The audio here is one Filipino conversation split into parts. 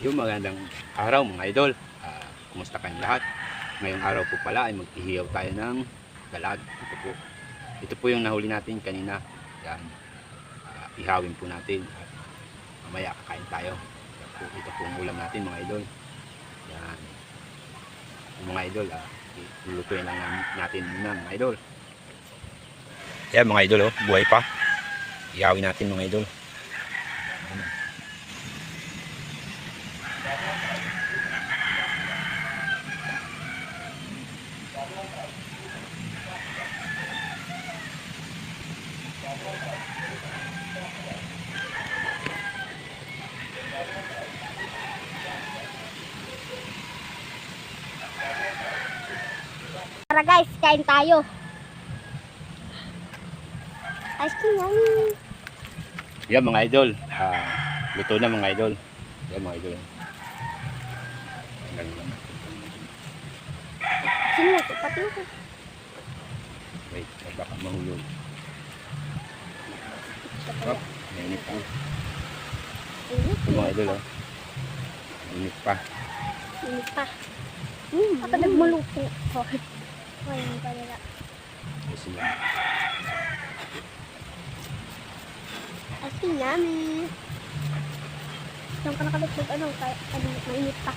Yung magandang araw mga idol. Kumusta kayong lahat? Ngayong araw po pala ay maghihiyaw tayo ng dalag. Ito po yung nahuli natin kanina. Yan. Ihawin po natin at mamaya kakain tayo. Ito po ang ulam natin mga idol. Yan. Yung mga idol, lulutuin lang natin muna mga idol. Yan mga idol, buhay pa. Ihawin natin mga idol. Tara guys, kain tayo. Ice cream yummy. Yan mga idol. Luto na mga idol. Yan mga idol. Sino ito? Pati ito. Wait, baka mahulog. Oh, mainit pa. Mga idol, oh. Mainit pa. Init pa. Ako nagmaluto. Ay, hindi pa nila. Kasi yan. Ice cream yummy. Saan ka nakalutlog? Ano? Mainit pa.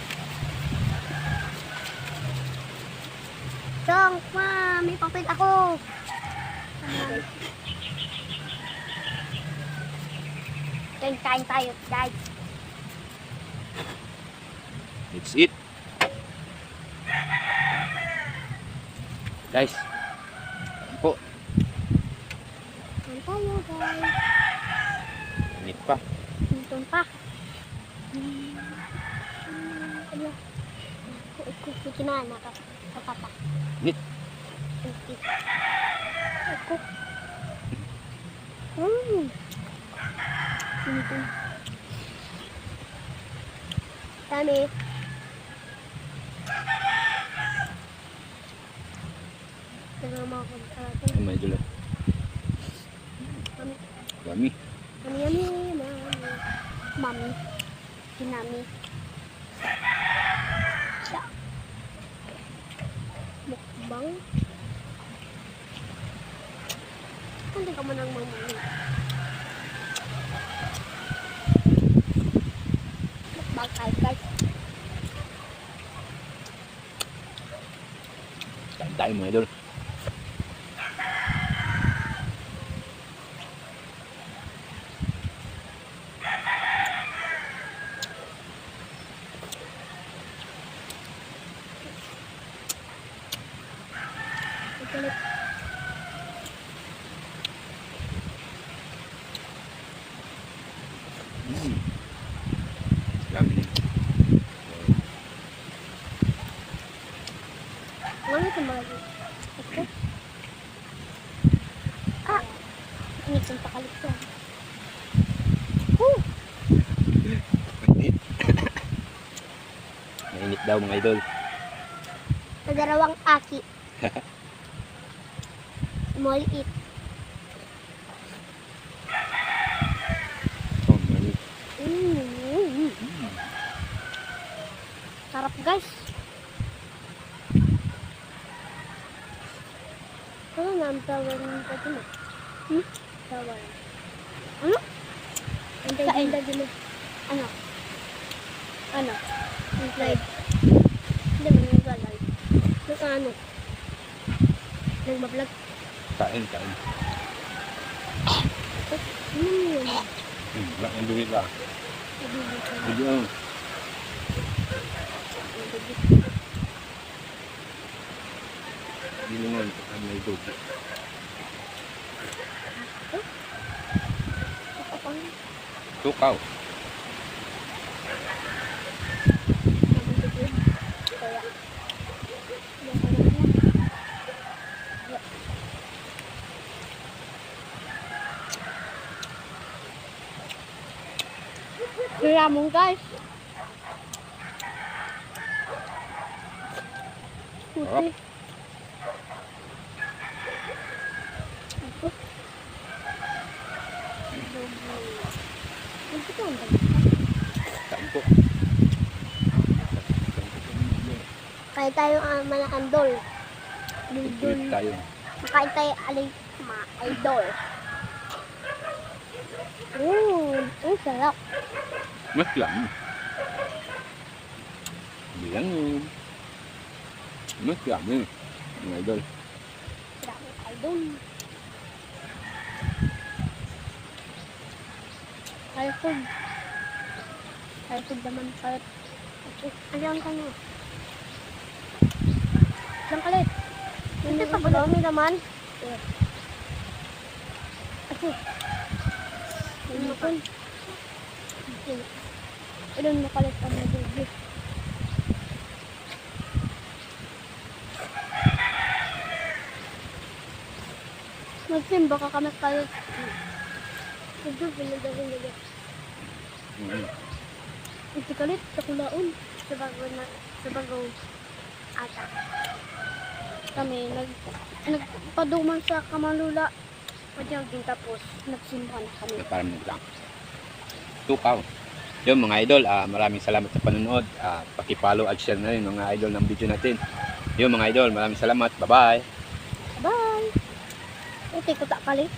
Chong, ma, may papel ako. Kain tayo, guys. Let's eat. Guys. Yan po. Kain tayo, guys. Mainit pa. Nandun pa. Kinana ka. Kapata. Mainit. Ako. Dami. Tignan mo ako. Yan mga idol, oh. Dami. Yummy. Mami. Kinami. Siya. Mukbang. Hindi ka mo nang mamuli. Mukbang tayo guys. Kain tayo mga idol. Kulit. Dami din. Ano ito mga ito? Init yung pakalit ko. Mainit. Mainit daw mga idol. Sa dalawang aki. Small it. Oh, mainit. Sarap guys. Ano na ang tawag ng pati mo? Tawag. Ano? Ang tawag din mo. Ano? Ano? Yung live. Hindi mo nag-live. Yung ano? Nagbablog. Kain. Ano yun? Wala ang dumi ba? Video. Gilingan ang may dugo. Tukaw. Ramon guys. Puti. Ito. Ito. Kain po. Kaya tayo mga andol. Ulit tayo. Makain tayo mga idol. Ang sarap. Mas lang. Bilang yun. Mas lang yun. Mga idol. Sarap ng idol. Kalpog. Kalpog naman kalit. Ayan ka na. Ayan kalit. Hindi pa ba dami naman? Ako. Ano ko? Ilan mo kalit ang mga Magsimba ka kami kalit. Ito, pinagawin nila. Ito kalit, sa kulaon. Sa bagaw ata. Kami, nagpaduman sa Kamalula. Padyagin tapos, nagsimba na kami. Parang lang. Tukaw. Yun mga idol, maraming salamat sa panonood. Paki-follow at share na rin mga idol ng video natin. Yun mga idol, maraming salamat. Bye-bye. Bye! Uti ko tak kalit.